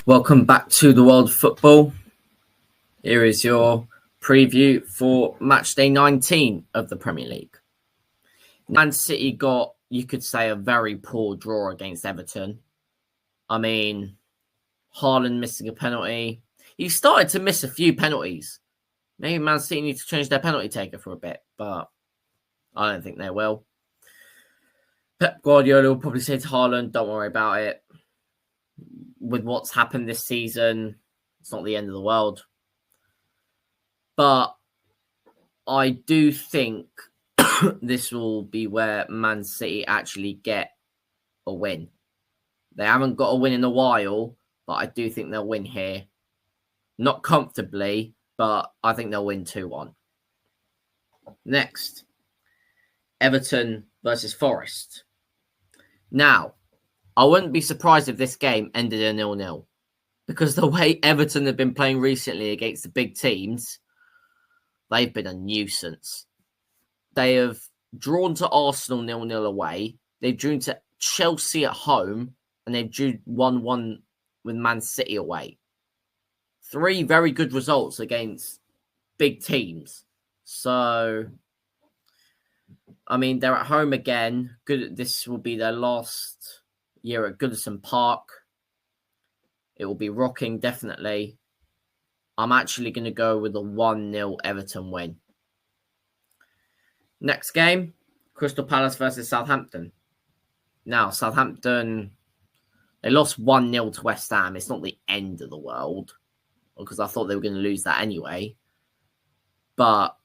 Welcome back to the world of football. Here is your preview for Matchday 19 of the Premier League. Man City got, you could say, a very poor draw against Everton. I mean, Haaland missing a penalty. He started to miss a few penalties. Maybe Man City need to change their penalty taker for a bit, but I don't think they will. Pep Guardiola will probably say to Haaland, don't worry about it. With what's happened this season, it's not the end of the world. But I do think this will be where Man City actually get a win. They haven't got a win in a while, but I do think they'll win here. Not comfortably, but I think they'll win 2-1. Next, Everton versus Forest. Now, I wouldn't be surprised if this game ended in 0-0 because the way Everton have been playing recently against the big teams, they've been a nuisance. They have drawn to Arsenal 0-0 away. They've drawn to Chelsea at home, and they've drew 1-1 with Man City away. 3 very good results against big teams. So, I mean, they're at home again. Good. This will be their last year at Goodison Park. It will be rocking, definitely. I'm actually going to go with a 1-0 Everton win. Next game, Crystal Palace versus Southampton. Now, Southampton, they lost 1-0 to West Ham. It's not the end of the world, because I thought they were going to lose that anyway. But,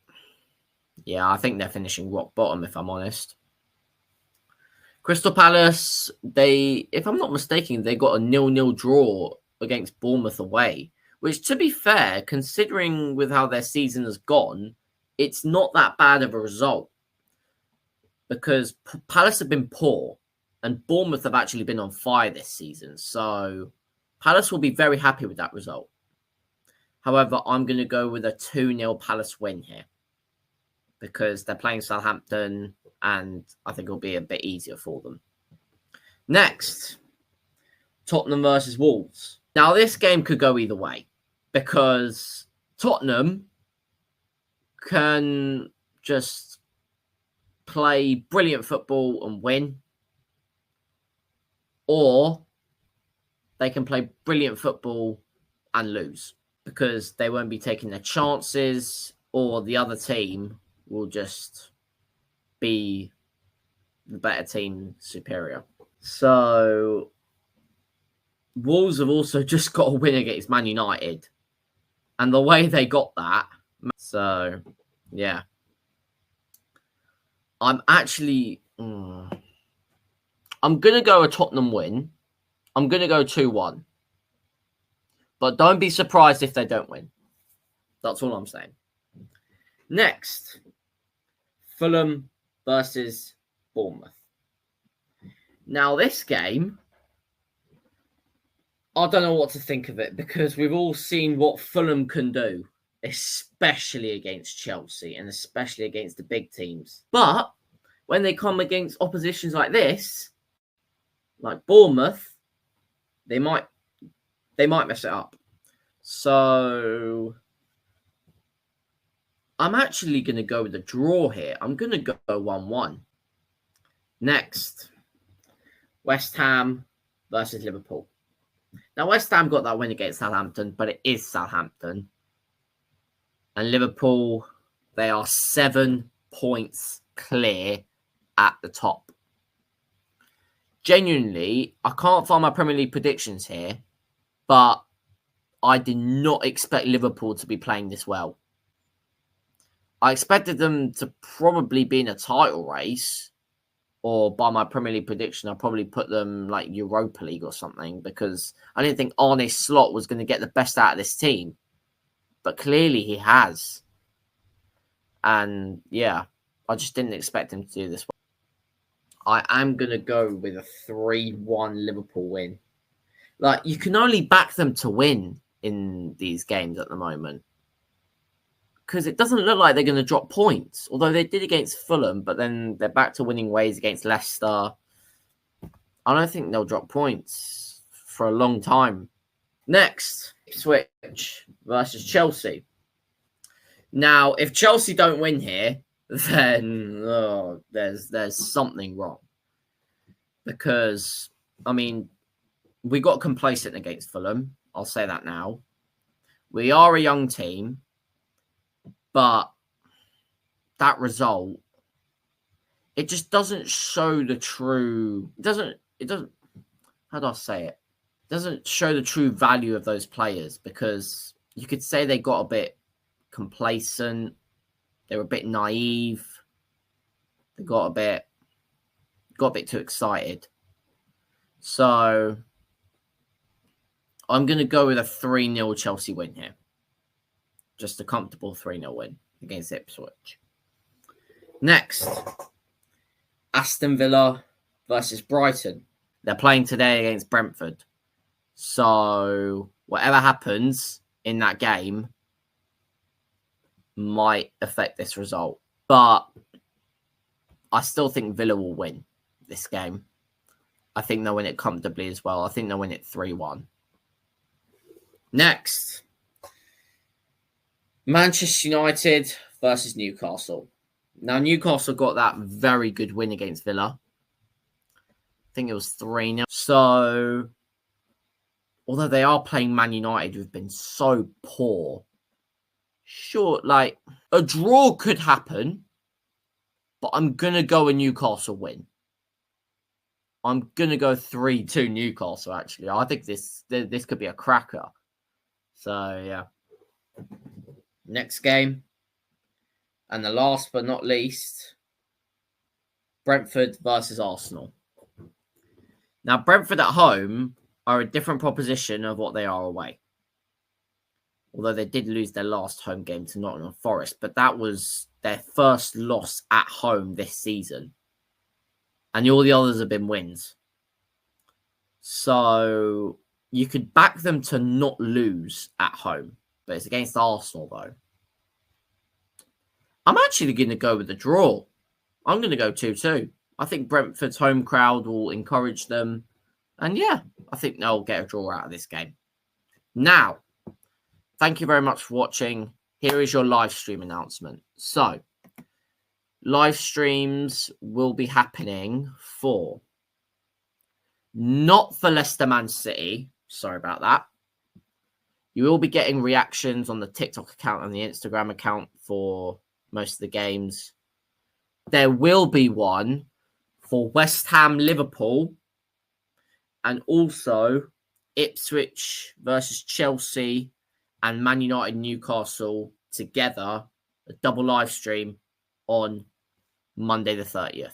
yeah, I think they're finishing rock bottom, if I'm honest. Crystal Palace, if I'm not mistaken, they got a 0-0 draw against Bournemouth away, which, to be fair, considering with how their season has gone, it's not that bad of a result because Palace have been poor and Bournemouth have actually been on fire this season. So Palace will be very happy with that result. However, I'm going to go with a 2-0 Palace win here because they're playing Southampton and I think it'll be a bit easier for them. Next, Tottenham versus Wolves. Now, this game could go either way because Tottenham can just play brilliant football and win, or they can play brilliant football and lose because they won't be taking their chances, or the other team will just be the better team superior. So Wolves have also just got a win against Man United. And the way they got that. So, yeah. I'm actually... I'm going to go a Tottenham win. I'm going to go 2-1. But don't be surprised if they don't win. That's all I'm saying. Next. Fulham versus Bournemouth. Now, this game, I don't know what to think of it because we've all seen what Fulham can do, especially against Chelsea and especially against the big teams. But when they come against oppositions like this, like Bournemouth, they might mess it up. So I'm actually going to go with a draw here. I'm going to go 1-1. Next, West Ham versus Liverpool. Now, West Ham got that win against Southampton, but it is Southampton. And Liverpool, they are 7 points clear at the top. Genuinely, I can't find my Premier League predictions here, but I did not expect Liverpool to be playing this well. I expected them to probably be in a title race, or by my Premier League prediction, I'll probably put them like Europa League or something because I didn't think Arne Slot was going to get the best out of this team. But clearly he has. And yeah, I just didn't expect him to do this. I am going to go with a 3-1 Liverpool win. Like, you can only back them to win in these games at the moment. Because it doesn't look like they're going to drop points. Although they did against Fulham, but then they're back to winning ways against Leicester. I don't think they'll drop points for a long time. Next, Ipswich versus Chelsea. Now, if Chelsea don't win here, then there's something wrong. Because, I mean, we got complacent against Fulham. I'll say that now. We are a young team, but that result, it just doesn't show the true. It doesn't. How do I say it? It doesn't show the true value of those players, because you could say they got a bit complacent. They were a bit naive. They got a bit too excited. So I'm going to go with a 3-0 Chelsea win here. Just a comfortable 3-0 win against Ipswich. Next, Aston Villa versus Brighton. They're playing today against Brentford. So whatever happens in that game might affect this result. But I still think Villa will win this game. I think they'll win it comfortably as well. I think they'll win it 3-1. Next, Manchester United versus Newcastle. Now, Newcastle got that very good win against Villa. I think it was 3-0. So, although they are playing Man United, who've been so poor, sure, like, a draw could happen, but I'm going to go a Newcastle win. I'm going to go 3-2 Newcastle, actually. I think this could be a cracker. So, yeah. Next game. And the last but not least, Brentford versus Arsenal. Now, Brentford at home are a different proposition of what they are away. Although they did lose their last home game to Nottingham Forest, but that was their first loss at home this season. And all the others have been wins. So you could back them to not lose at home. But it's against Arsenal, though. I'm actually going to go with the draw. I'm going to go 2-2. I think Brentford's home crowd will encourage them. And yeah, I think they'll get a draw out of this game. Now, thank you very much for watching. Here is your live stream announcement. So, live streams will be happening not for Leicester Man City. Sorry about that. You will be getting reactions on the TikTok account and the Instagram account for most of the games. There will be one for West Ham Liverpool and also Ipswich versus Chelsea and Man United Newcastle together, a double live stream on Monday the 30th.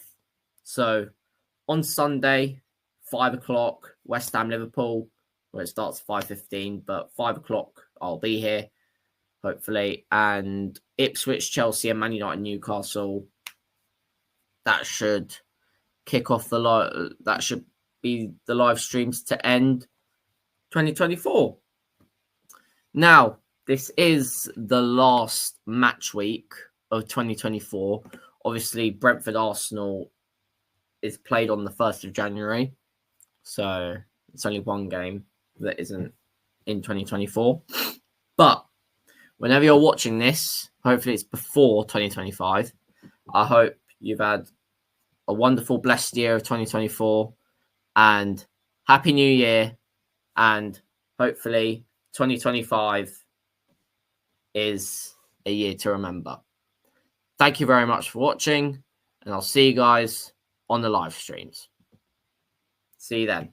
So on Sunday, 5 o'clock, West Ham Liverpool, where it starts at 5:15, but 5 o'clock I'll be here, hopefully. And Ipswich, Chelsea, and Man United Newcastle, that should kick off that should be the live streams to end 2024. Now, this is the last match week of 2024. Obviously, Brentford Arsenal is played on the 1st of January. So it's only one game that isn't in 2024. But whenever you're watching this, hopefully it's before 2025. I hope you've had a wonderful, blessed year of 2024 and Happy New Year. And hopefully 2025 is a year to remember. Thank you very much for watching, and I'll see you guys on the live streams. See you then.